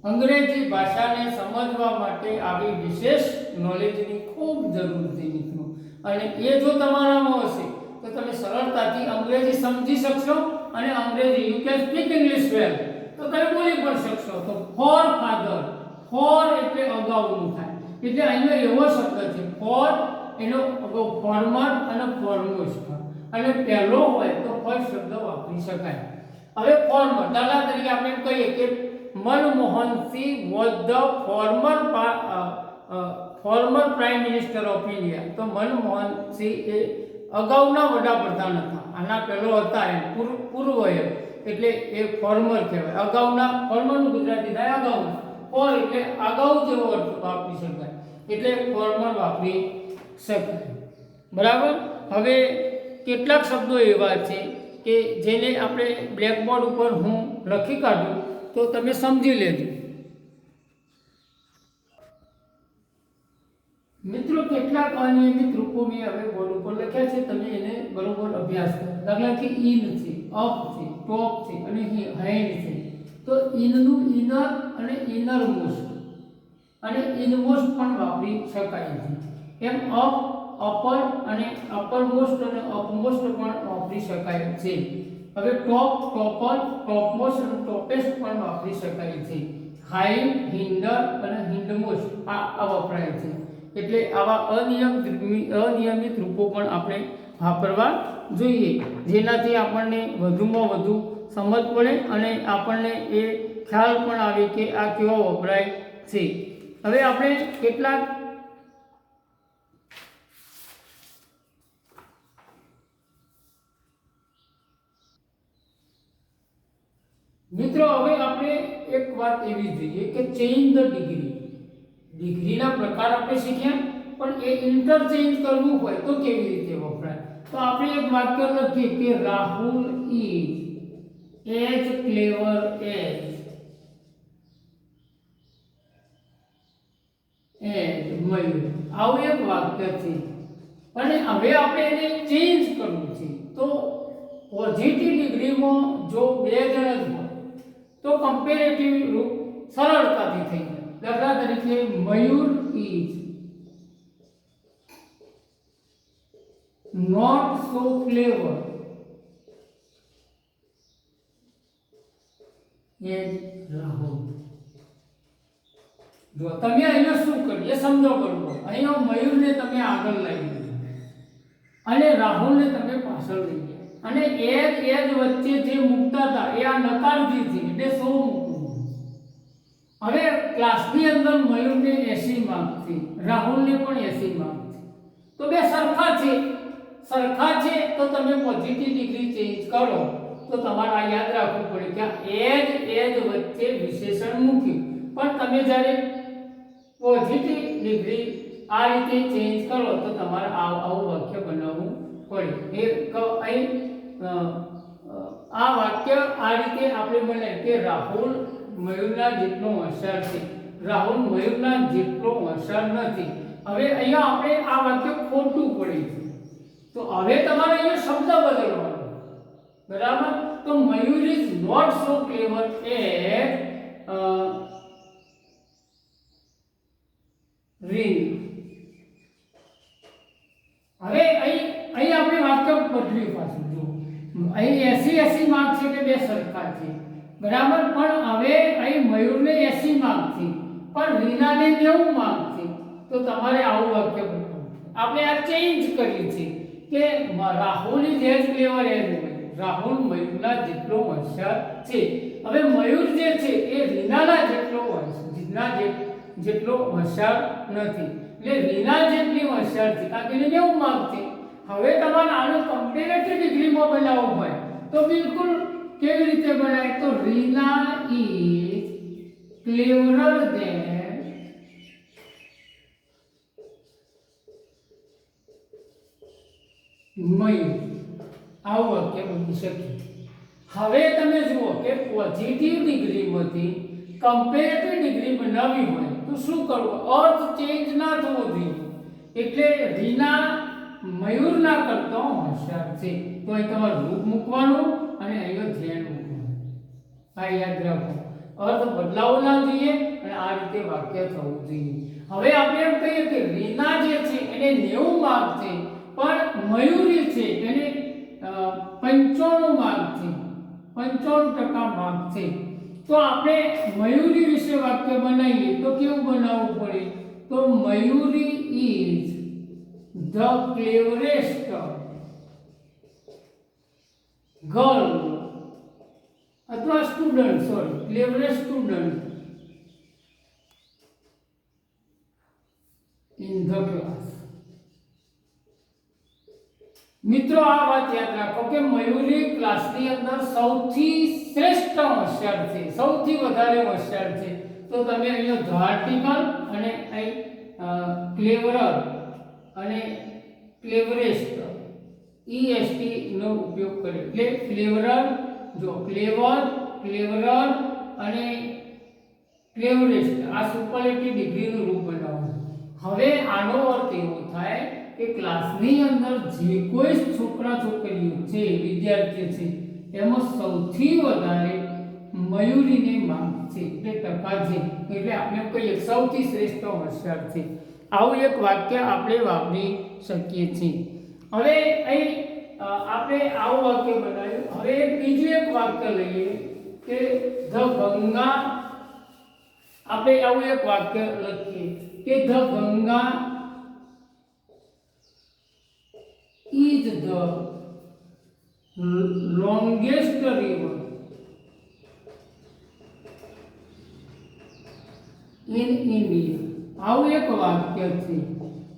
અંગ્રેજી ભાષાને સમજવા માટે આવી વિશેષ નોલેજની ખૂબ જરૂર છે મિત્રો. અને એ જો તમારામાં હશે તો તમે સરળતાથી અંગ્રેજી સમજી શકશો અને અંગ્રેજી યુ કેન સ્પીક ઇંગ્લિશ વેલ, તો તમે બોલી પણ શકશો. તો ફોરફાધર, ફોર એટલે અગાઉનું થાય, એટલે અહીંયા એવો શબ્દ છે ફોર, એનો અગાઉ ફોર્મર અને ફોરમોસ્ટ, અને પહેલો હોય તો ફર્સ્ટ શબ્દ વાપરી શકાય. હવે ફોર્મર, દાખલા તરીકે આપણે એમ કહીએ કે Manmohan Singh was the former prime minister of India. તો મનમોહન સિંહ એ અગાઉના વડાપ્રધાન હતા, આના પહેલો હતા એમ પૂર્વ એમ, એટલે એ ફોર્મર કહેવાય. અગાઉના, ફોર્મરનું ગુજરાતી થાય અગાઉ, ફોર એટલે અગાઉ જેવો અર્થ વાપરી શકાય, એટલે ફોર્મર વાપરી શકાય. બરાબર. હવે કેટલાક શબ્દો એવા છે કે જેને આપણે બ્લેકબોર્ડ ઉપર હું લખી કાઢું તો તમે સમજી લેજો. મિત્રો કેટલાક અનિયમિત રૂપો મેં હવે બોર્ડ ઉપર લખ્યા છે, તમે એને બરોબર અભ્યાસ કરો. દાખલા કે ઇન છે, અપ છે, ટોપ છે અને હાઇન્ડ છે. તો ઇનનું ઇનર અને ઇનર મોસ્ટ અને ઇનમોસ્ટ પણ વાપરી શકાય છે. એમ અપ, અપર અને અપર મોસ્ટ અને અપમોસ્ટ પણ વાપરી શકાય છે. હવે ટોપ, ટોપર, ટોપમોસ્ટ અને ટોપેસ્ટ પણ વાપરી શકાય છે. હાઇન્ડ, હિન્ડર અને હિન્ડમોસ્ટ આ વપરાય છે. એટલે આવા અનિયમિત રૂપો પણ આપણે વાપરવા જોઈએ, જેનાથી આપણને વધુમાં વધુ સમજ પડે અને આપણને એ ખ્યાલ પણ આવે કે આ કેવો વપરાય છે. હવે આપણે કેટલાક મિત્રો, હવે આપણે એક વાત એવી જોઈએ કે ચેન્જ ધ ડિગ્રી. ડિગ્રીના પ્રકાર આપણે શીખ્યા, પણ એ ઇન્ટરચેન્જ કરવું હોય તો કેવી રીતે વપરાય? તો આપણે એક વાક્ય લખીએ કે Rahul is as clever as Mayur. આવું એક વાક્ય છે, અને હવે આપણે એને ચેન્જ કરવું છે. તો પોઝિટિવ ડિગ્રીમાં જો બે જણ જ હોય તો કમ્પેરેટિવ રૂપ સરળતાથી થઈ જાય. દાખલા તરીકે Mayur is not so clever as Rahul. જો તમે અહીંયા શું કર્યું એ સમજો બરોબર. અહીંયા મયુરને તમે આગળ લઈ ગયા અને રાહુલને તમે પાછળ લઈ ગયા, અને એજ વચ્ચે જે મૂકતા હતા એ આ નકારથી છે, એટલે 100 મૂકવું. હવે ક્લાસની અંદર મયુરને 80 માર્ક છે, રાહુલને પણ 80 માર્ક છે. તો બે સરખા છે તો તમે પોઝિટિવ ડિગ્રી ચેન્જ કરો તો તમારે આ યાદ રાખવું પડે કે એજ વચ્ચે વિશેષણ મૂક્યું. પણ તમે જ્યારે પોઝિટિવ ડિગ્રી આ રીતે ચેન્જ કરો તો તમારે આવું વાક્ય બનાવવું પડે. આ વાક્ય આ રીતે આપણે બનાવીએ કે રાહુલ મયુરના જેટલો હોશિયાર છે, રાહુલ મયુરના જેટલો હોશિયાર નથી. હવે અહીંયા આપણે આ વાક્ય ખોટું પડે છે, તો હવે તમારે અહીંયા શબ્દ બદલવાનો. બરાબર. તો Mayur is not so clever as રીન. હવે અહીં આપણે વાક્ય બદલ્યું પાછું. જો અહીં 80 માર્ક છે કે બે સરખા છે, બરાબર. પણ હવે અહીં મયુરને 80 માર્ક છે પણ રીનાને 90 માર્ક છે. તો તમારે આવું વાક્ય બનાવવું. આપણે આ ચેન્જ કર્યું છે કે Rahul is as clever as Mayur. Rahul મયુરના જેટલો હોશિયાર છે. હવે મયુર જે છે એ રીનાના જેટલો હોશિયાર નથી, એટલે રીના જેટલી હોશિયાર છે, કારણ કે 90 માર્ક છે. હવે તમારે આનું કમ્પેરેટિવ ડિગ્રીમાં બનાવવું હોય તો બિલકુલ કેવી રીતે બનાય? તો રીના ઇઝ ક્લેવરર ધેન મયુર. આવું વાક્ય બની શકે. હવે તમે જુઓ કે પોઝિટિવ ડિગ્રીમાંથી કમ્પેરેટિવ ડિગ્રી બનાવવી હોય તો શું કરવું? અર્થ ચેન્જ ના થવો જોઈએ. એટલે રીના મયુરના કરતા હોશિયાર છે, તો એ તમારે રૂપ મૂકવાનું અને અહીંયા ધ્યાન મૂકવાનું. આ યાદ રાખો, અર્થ બદલાવો ના જોઈએ અને આ રીતે વાક્ય થવું જોઈએ. હવે આપણે એમ કહીએ કે રીના જે છે એને 90 માર્ક છે, પણ મયુરી છે એને 95 માર્ક છે, 95% માર્ક છે. તો આપણે મયુરી વિશે વાક્ય બનાવીએ તો કેવું બનાવવું પડે? તો Mayuri is the cleverest girl અથવા student, sorry, cleverest student in the class. મિત્રો આ વાત યાદ રાખો કે મયુરી ક્લાસની અંદર સૌથી શ્રેષ્ઠ હોશિયાર છે, સૌથી વધારે હોશિયાર છે. તો તમે અહીંયા ધ આર્ટિકલ અને અહીં ક્લેવરર અને ક્લેવરેસ્ટ EST નો ઉપયોગ કર્યો. એટલે ક્લેવરર, જો ક્લેવર, ક્લેવરર અને ક્લેવરેસ્ટ આ સુપરલેટિવ ડિગ્રીનું રૂપ બનાવવું. હવે આનો અર્થ એવો થાય કે ક્લાસની અંદર જે કોઈ છોકરા છોકરીઓ છે, વિદ્યાર્થી છે, એમાં સૌથી વધારે મયુરીને માર્ક છે, એટલે ટકા છે. એટલે આપણે કહીએ સૌથી શ્રેષ્ઠ હોશિયાર છે. આવું એક વાક્ય આપણે વાપરી શકીએ છીએ. હવે અહીં આપણે આવું વાક્ય બનાવ્યું. હવે બીજું એક વાક્ય લઈએ કે ધ ગંગા. આપણે આવું એક વાક્ય લખીએ કે the Ganga is the longest river in India. આવું એક વાક્ય છે.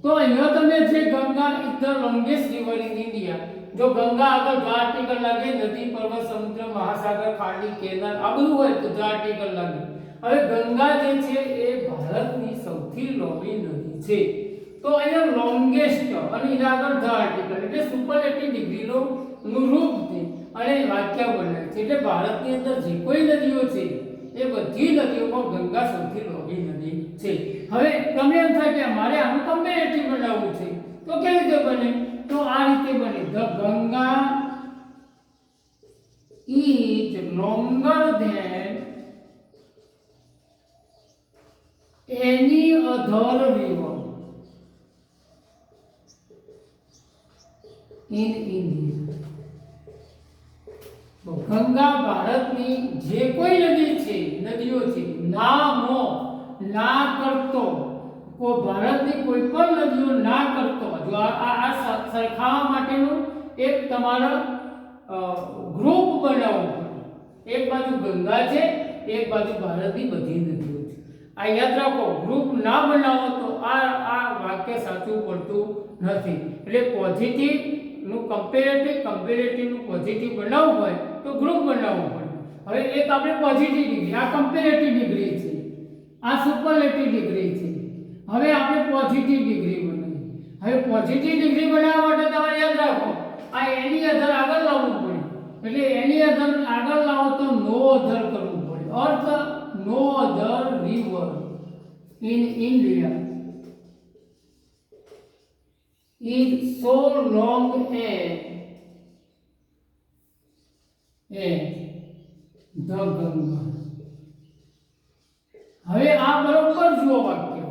તો અહીંયા તમે જે Ganga is the longest river in India, જો ગંગા આગળ ધ આર્ટિકલ લાગે, નદી, પર્વત, સમુદ્ર, મહાસાગર, ખાડી, કેનાલ આ બધું હોય તો ધ આર્ટિકલ લાગે. હવે ગંગા જે છે એ ભારતની સૌથી લાંબી નદી છે. તો અહીંયા લોંગેસ્ટ અને એના આગળ ધ આર્ટિકલ એટલે સુપરલેટિવ ડિગ્રીનો રૂપ છે અને વાક્ય બને છે. એટલે ભારતની અંદર જે કોઈ નદીઓ છે એ બધી નદીઓમાં ગંગા સૌથી લાંબી નદી છે. હવે તમને એમ થાય કે મારે આનું કમ્પેરેટિવ બનાવવું છે, તો કેવી રીતે બને? તો આ રીતે બને, the Ganga is longer than any other river in India. તો ગંગા ભારતની જે કોઈ નદી છે, નદીઓ છે, ના કરતો કોઈ ભારતની કોઈ પણ નદીઓ ના કરતો, જો આ સરખાવવા માટેનું એક તમારા ગ્રુપ બનાવવું પડે. એક બાજુ ગંગા છે, એક બાજુ ભારતની બધી નદીઓ છે. આ યાદ રાખો, ગ્રુપ ના બનાવો તો આ વાક્ય સાચું પડતું નથી. એટલે પોઝિટિવ નું કમ્પેરેટિવ નું પોઝિટિવ બનાવવું હોય તો ગ્રુપ બનાવવું પડે. હવે એક આપણે પોઝિટિવ ડિગ્રી, આ કમ્પેરેટિવ ડિગ્રી છે, આ સુપરલેટિવ ડિગ્રી છે. હવે આપણે પોઝિટિવ ડિગ્રી બનાવીએ. હવે પોઝિટિવ ડિગ્રી બનાવવા માટે તમારે યાદ રાખો, આ એની અધર આગળ લાવવું પડે. એટલે એની અધર આગળ લાવો તો નો અધર કરવું પડે. અર્થ no other river in India is so long as the Ganga. હવે આ બરોબર જુઓ વાક્ય.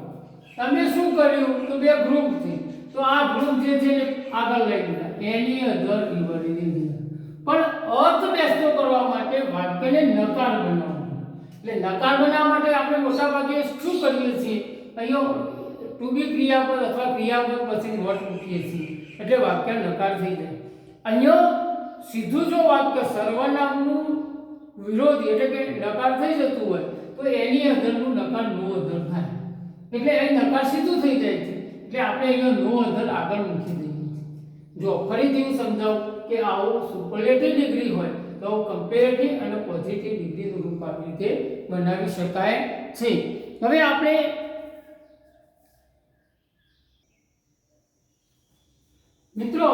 તમે શું કર્યું? તો બે ગ્રુપ છે, તો આ ગ્રુપ જે છે આગળ લઈ ગયા એની અધર રિવર ઇન ઇન્ડિયા. પણ અર્થ બેસતો કરવા માટે વાક્યને નકાર બનાવવો. એટલે નકાર બનાવવા માટે આપણે મોટા ભાગે શું કરીએ છીએ? અહીંયા ટુ બી ક્રિયાપદ અથવા ક્રિયાપદ પછી નોટ મૂકીએ છીએ, એટલે વાક્ય નકાર થઈ જાય. અહીંયા સીધું જો વાક્ય સર્વનામનું વિરોધી એટલે કે નકાર થઈ જતું હોય તો એની અધરનું નકાર નો અધર થાય. એટલે અહીં નકાર સીધું થઈ જાય છે. એટલે આપણે અહીંયા નો અધર આગળ મૂકી દઈએ છીએ. જો ફરીથી હું સમજાવું કે આવું સુપરલેટિવ ડિગ્રી હોય તો કમ્પેરેટિવ અને પોઝિટિવ ડિગ્રીનું રૂપ આવી રીતે બનાવી શકાય છે. હવે આપણે મિત્રો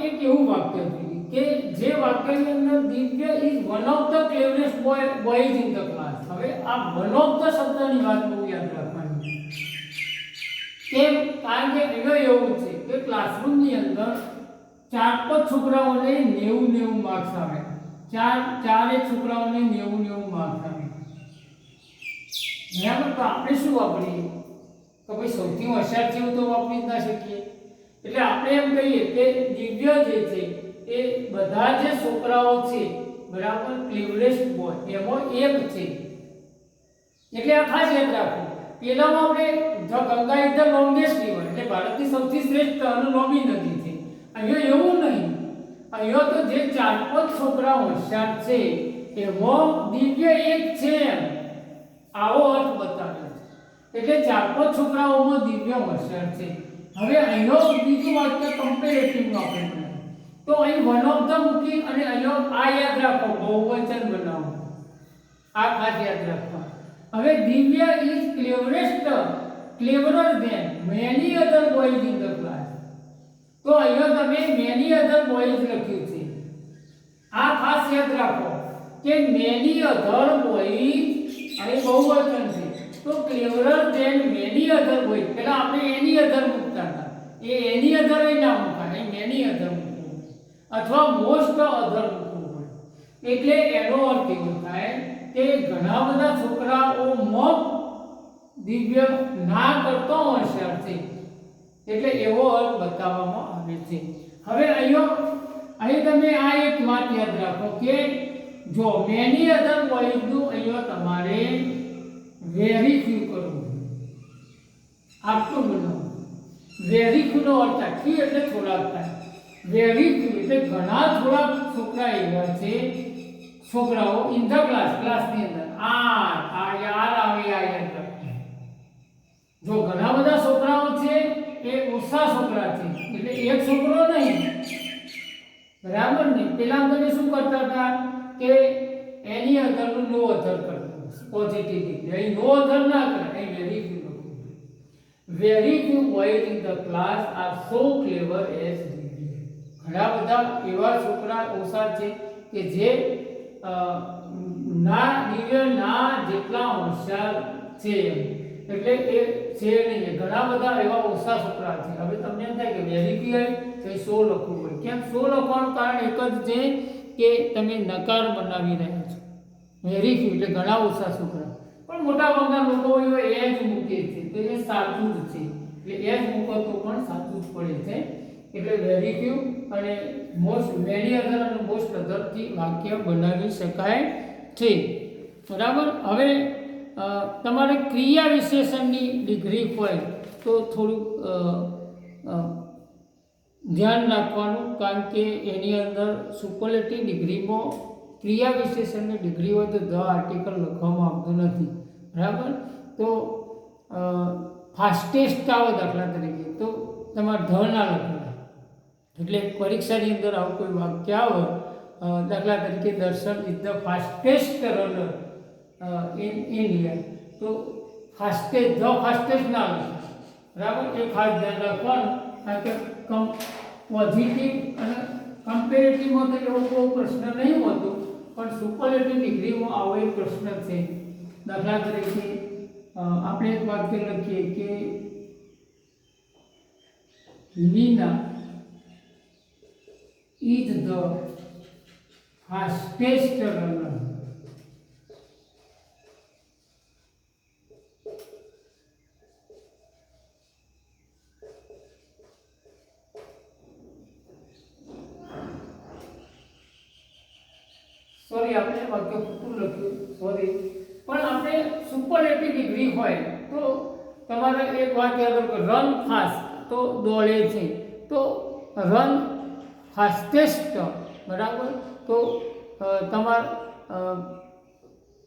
એક એવું વાક્ય જોઈએ કે જે વાક્યની અંદર દિવ્ય is one of the cleverest boys in the class. હવે આ વન ઓફ ધ શબ્દની વાત બહુ યાદ રાખવાની. કેમ? કારણ કે એનો એવું છે કે ક્લાસરૂમની અંદર 4-5 છોકરાઓને 90 માર્ક્સ આવે. ચારે છોકરાઓને 90 માર્ક્સ આવે, બરાબર. તો આપણે શું વાપરીએ તો ભાઈ સૌથી હોશિયાર છે એવું તો વાપરી જ ના શકીએ. એટલે આપણે એમ કહીએ કે દિવ્ય જે છે એ બધા જે છોકરાઓ છે, બરાબર, ક્લેવરેસ્ટ બોય એમાં એક છે. એટલે આ ખાસ યાદ રાખો. પેલામાં આપણે Ganga is the longest river, એટલે ભારતની સૌથી શ્રેષ્ઠ અને લાંબી નદી છે. અહીંયા એવું નહીં. અહીંયા તો જે 4-5 છોકરાઓ હોશિયાર છે એમાં દિવ્ય એક છે, આવો અર્થ બતાવે છે. એટલે 4-5 છોકરાઓમાં દિવ્ય હોશિયાર છે. હવે અહીંનો બીજું વાક્ય કમ્પેરેટિવનું આપણે બનાવીએ તો અહીં વન ઓફ ધ મૂકી અને અહીંયા આ યાદ રાખો, બહુવચન બનાવો. આ ખાસ યાદ રાખો. હવે Divya is cleverer than many other boys in the class. તો અહીંયા તમે મેની અધર બોયઝ લખ્યું છે. આ ખાસ યાદ રાખો કે મેની અધર બોયઝ અને બહુવચન છે. તો cleverer than many other boys, પહેલા આપણે એની અધર મૂકતા હતા, એ એની અધર એ ના મૂકાય, એ મેની અધર મૂકવું અથવા મોસ્ટ અધર મૂકવું પડે. એટલે એનો અર્થ એવો થાય કે ઘણા બધા છોકરાઓમાં દિવ્ય ના કરતો હોશિયાર છે. એટલે એવો અર્થ બતાવવામાં આવે છે. હવે અહીં તમે આ એક વાત યાદ રાખો કે જો મેની અધર બોયઝનું અહીંયા તમારે વેરી ફ્યુ કરવું, આટલું બનાવો. વેરી ફ્યુનો અર્થ આખી એટલે થોડાક થાય. વેરી ફ્યુ એટલે ઘણા થોડાક છોકરા એવા છે, છોકરાઓ ઇન ધ ક્લાસની અંદર જો ઘણા બધા છોકરાઓ છે એ ઓછા છોકરા છે, એટલે એક છોકરો નહીં, બરાબર ને. પેલા તમે શું કરતા હતા કે એની અધરનું નો અધર કરતા, પોઝિટિવ. અહીં નો અધર ના કરે, અહીં very few. Very few boys in the class are so clever as દિવ્ય. ઘણા બધા એવા છોકરા ઓછા છે કે જે દિવ્ય ના જેટલા હોશિયાર છે, એટલે એ છે નહીં. ઘણા બધા એવા ઓછા છોકરા છે. હવે તમને એમ થાય કે વેરી ફ્યુ તો 100 લખવું પડે. કેમ 100 લખવાનું કારણ એક જ છે કે તમે નકાર બનાવી રહ્યા છો. વેરી ફ્યુ એટલે ઘણા ઓછા છોકરા. પણ મોટા ભાગના લોકો એ જ મૂકે છે, તો એ સાચું જ છે. એટલે એ જ મૂકો તો પણ સાચું જ પડે છે. એટલે વેરી ફ્યુ અને મોસ્ટ, મેની અધર અને મોસ્ટ અધર થી વાક્ય બનાવી શકાય છે, બરાબર. હવે તમારે ક્રિયા વિશેષણની ડિગ્રી હોય તો થોડુંક ધ્યાન રાખવાનું, કારણ કે એની અંદર સુપરલેટિવ ડિગ્રીમાં ક્રિયા વિશેષણની ડિગ્રી હોય તો ધ આર્ટિકલ લખવામાં આવતું નથી, બરાબર. તો ફાસ્ટેસ્ટ આવો દાખલા તરીકે તો તમારે ધ ના લખવાના. એટલે પરીક્ષાની અંદર આવું કોઈ વાક્ય આવે, દાખલા તરીકે દર્શન is the fastest runner in India, તો ફાસ્ટેસ્ટ ના લખે, બરાબર. એ ખાસ ધ્યાન રાખવાનું, કારણ કે પોઝિટિવ અને કમ્પેરેટિવમાં તો એવો કોઈ પ્રશ્ન નહીં હોતો, પણ સુપરલેટિવ ડિગ્રીમાં આવો એક પ્રશ્ન છે. દાખલા તરીકે આપણે એક વાક્ય લખીએ કે Leena is the fastest runner. Sorry, આપણે વાક્ય ખોટું લખ્યું, સોરી. પણ આપણે સુપરલેટિવ ડિગ્રી હોય તો તમારે એક વાત યાદ રાખો, રન ફાસ્ટ તો દોડે છે, તો રન ફાસ્ટેસ્ટ, બરાબર. તો તમારે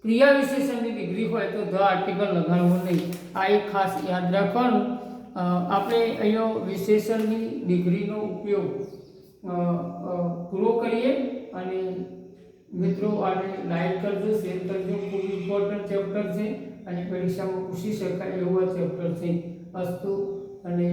ક્રિયા વિશેષણની ડિગ્રી હોય તો ધ આર્ટિકલ લગાડવું નહીં. આ એક ખાસ યાદ રાખવાનું. આપણે અહીંયા વિશેષણની ડિગ્રીનો ઉપયોગ પૂરો કરીએ. અને મિત્રો આને લાઈક કરજો, શેર કરજો. ખૂબ ઇમ્પોર્ટન્ટ ચેપ્ટર છે અને પરીક્ષામાં પૂછી શકાય એવું ચેપ્ટર છે. અસ્તુ અને